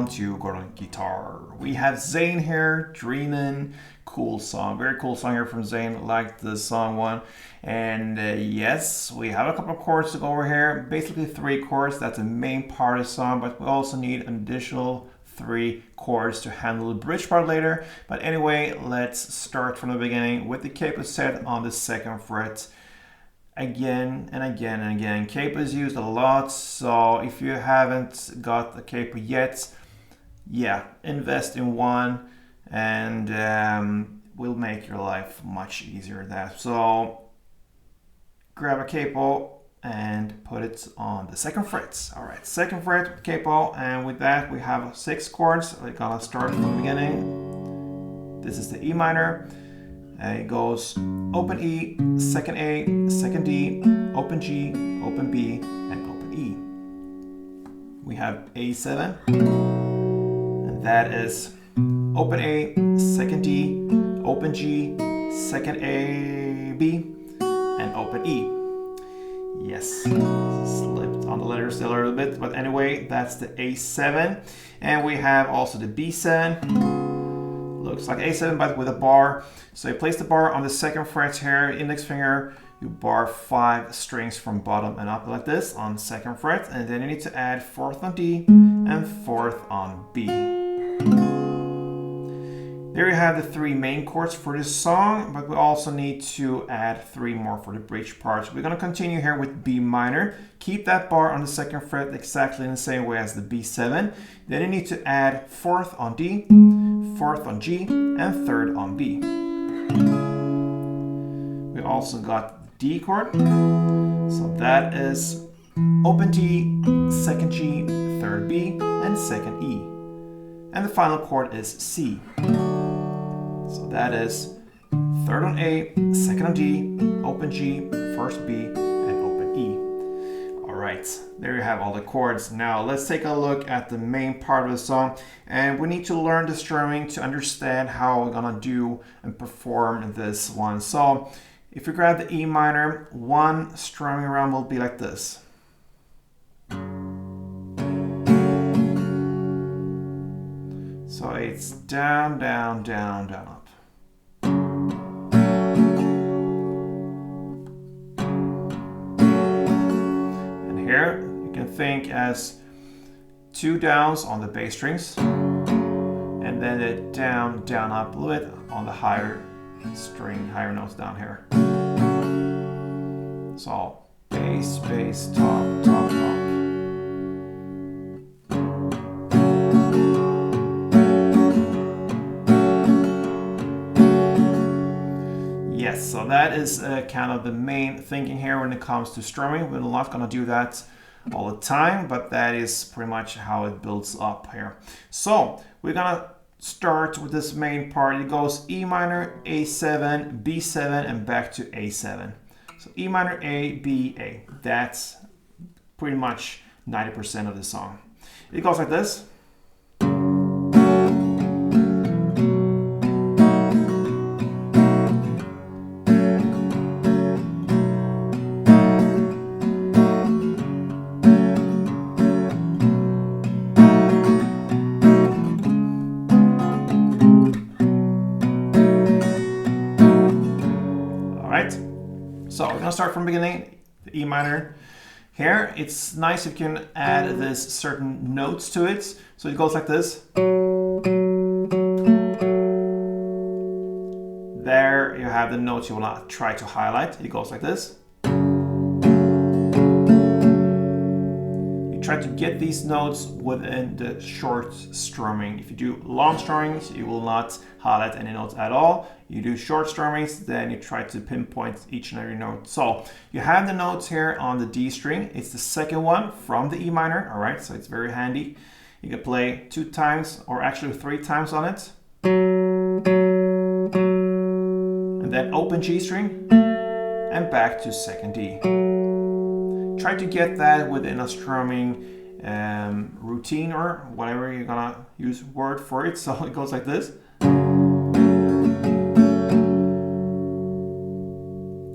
welcome to Chord Guitar. We have ZAYN here, Dreamin. Cool song, very cool song here from ZAYN. Like the song one. And yes, we have a couple of chords to go over here. Basically 3 chords, that's the main part of the song, but we also need an additional 3 chords to handle the bridge part later. But anyway, let's start from the beginning with the capo set on the 2nd fret. Again and again and again. Capo is used a lot, so if you haven't got the capo yet, yeah, invest in one and will make your life much easier. That so grab a capo and put it on the 2nd fret. All right, 2nd fret with capo, and with that we have 6 chords. We're gonna start from the beginning. This is the E minor. It goes open E, 2nd A, 2nd D, open G, open B, and open E. We have A7, and that is open A, 2nd D, open G, 2nd A, B, and open E. Yes, slipped on the letters a little bit, but anyway, that's the A7. And we have also the B7. Looks like A7 but with a bar. So you place the bar on the 2nd fret here, index finger, you bar 5 strings from bottom and up like this on 2nd fret, and then you need to add 4th on D and 4th on B. There you have the 3 main chords for this song, but we also need to add 3 more for the bridge parts. We're going to continue here with B minor. Keep that bar on the 2nd fret exactly in the same way as the B7. Then you need to add 4th on D, 4th on G, and 3rd on B. We also got the D chord. So that is open D, 2nd G, 3rd B, and 2nd E. And the final chord is C. So that is 3rd on A, 2nd on D, open G, 1st B, and open E. All right, there you have all the chords. Now let's take a look at the main part of the song, and we need to learn the strumming to understand how we're gonna do and perform this one. So if you grab the E minor, one strumming around will be like this. So it's down, down, down, down, up. And here you can think as 2 downs on the bass strings, and then a down, down, up a little bit on the higher string, higher notes down here. So bass, bass, top, top, top. Yes, so that is kind of the main thinking here when it comes to strumming. We're not going to do that all the time, but that is pretty much how it builds up here. So we're going to start with this main part. It goes E minor, A7, B7, and back to A7. So E minor, A, B, A. That's pretty much 90% of the song. It goes like this. So we're gonna start from the beginning, the E minor. Here, it's nice if you can add this certain notes to it. So it goes like this. There you have the notes you wanna try to highlight. It goes like this. You try to get these notes within the short strumming. If you do long strummings, you will not highlight any notes at all. You do short strummings, then you try to pinpoint each and every note. So you have the notes here on the D string. It's the 2nd one from the E minor, all right? So it's very handy. You can play 2 times or actually 3 times on it. And then open G string and back to 2nd D. Try to get that within a strumming routine or whatever you're gonna use word for it. So it goes like this.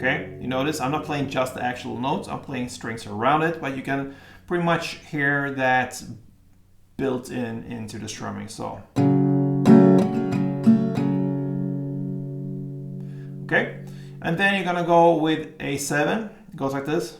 Okay, you notice I'm not playing just the actual notes, I'm playing strings around it, but you can pretty much hear that built in into the strumming. So, okay, and then you're gonna go with A7. It goes like this.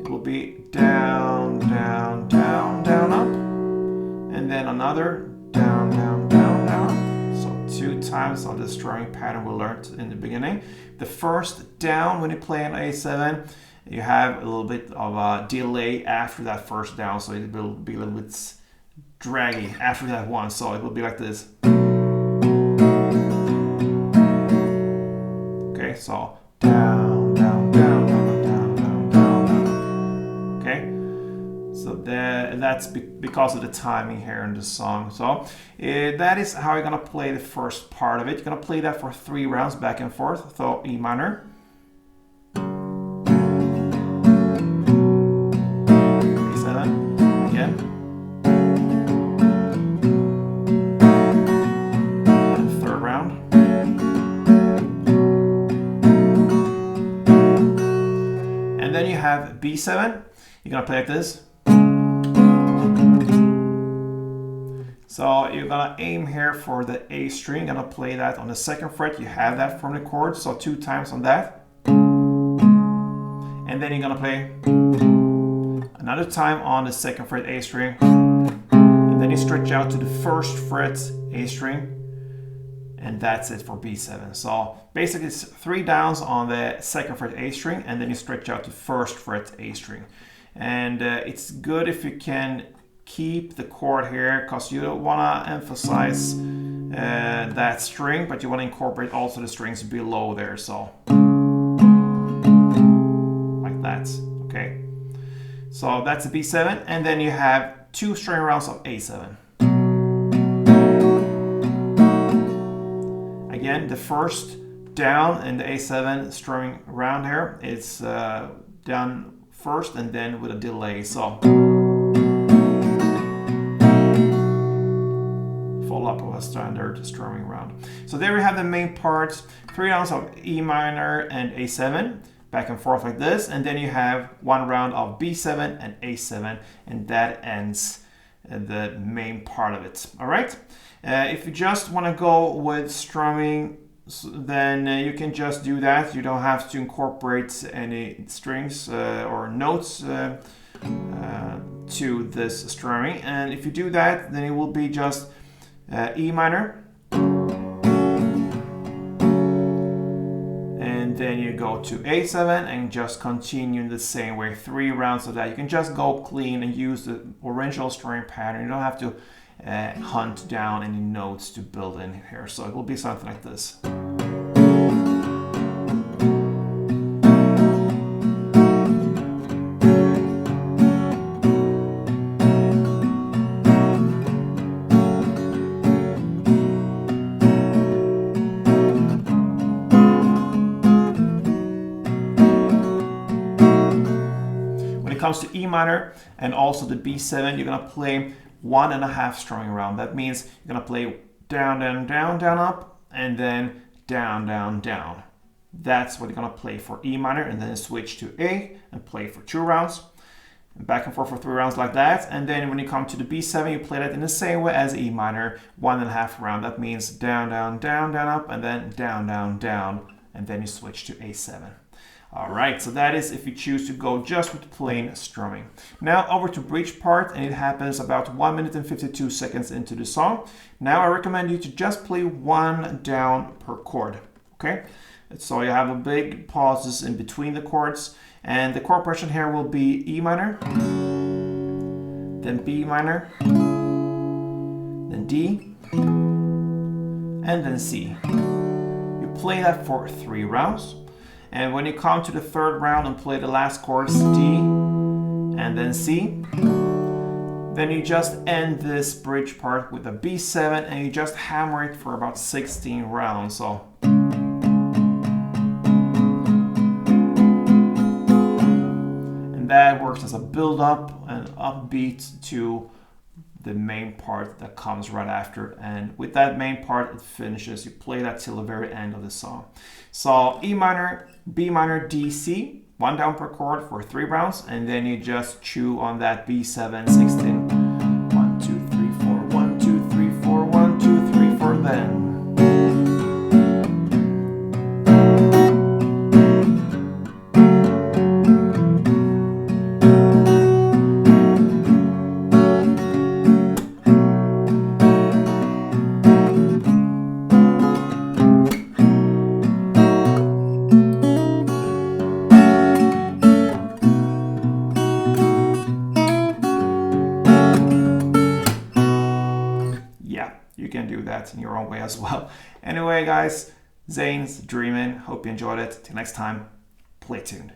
It will be down, down, down, down, up, and then another down, down, down, down, up. So 2 times on the strumming pattern we learned in the beginning. The first down when you play an A7, you have a little bit of a delay after that first down, so it will be a little bit draggy after that one. So it will be like this. Okay, so down, down, down, down, down, down, down, down. Okay, so that's because of the timing here in the song. So that is how you're gonna play the first part of it. You're gonna play that for 3 rounds back and forth. So E minor. Have B7, you're gonna play like this. So you're gonna aim here for the A string, you're gonna play that on the 2nd fret. You have that from the chord, so 2 times on that. And then you're gonna play another time on the 2nd fret A string. And then you stretch out to the 1st fret A string. And that's it for B7. So basically it's 3 downs on the 2nd fret A string, and then you stretch out to 1st fret A string. And it's good if you can keep the chord here, because you don't want to emphasize that string, but you want to incorporate also the strings below there. So like that, okay? So that's a B7, and then you have 2 string rounds of A7. Again, the first down in the A7 strumming round here, it's done first and then with a delay. So follow up with a standard strumming round. So there we have the main parts, 3 rounds of E minor and A7, back and forth like this, and then you have 1 round of B7 and A7, and that ends the main part of it. All right. If you just want to go with strumming, then you can just do that. You don't have to incorporate any strings or notes to this strumming. And if you do that, then it will be just E minor. And then you go to A7 and just continue in the same way. 3 rounds of that. You can just go clean and use the original strumming pattern. You don't have to hunt down any notes to build in here. So it will be something like this. When it comes to E minor and also the B7, you're gonna play 1.5 strumming round. That means you're gonna play down, down, down, down, up, and then down, down, down. That's what you're gonna play for E minor, and then switch to A and play for 2 rounds. And back and forth for 3 rounds like that. And then when you come to the B7, you play that in the same way as E minor, 1.5 round. That means down, down, down, down, up, and then down, down, down, and then you switch to A7. All right, so that is if you choose to go just with plain strumming. Now over to bridge part, and it happens about 1 minute and 52 seconds into the song. Now I recommend you to just play 1 down per chord, okay? So you have a big pauses in between the chords, and the chord progression here will be E minor, then B minor, then D, and then C. You play that for 3 rounds. And when you come to the 3rd round and play the last chords, D and then C, then you just end this bridge part with a B7 and you just hammer it for about 16 rounds. So and that works as a build up and upbeat to the main part that comes right after, and with that main part it finishes. You play that till the very end of the song. So E minor, B minor, D, C, one down per chord for 3 rounds, and then you just chew on that B7 16. 1, 2, 3, 4, 1, 2, 3, 4, 1, 2, 3, 4, then. Yeah, you can do that in your own way as well. Anyway, guys, ZAYN's Dreamin'. Hope you enjoyed it. Till next time, play tuned.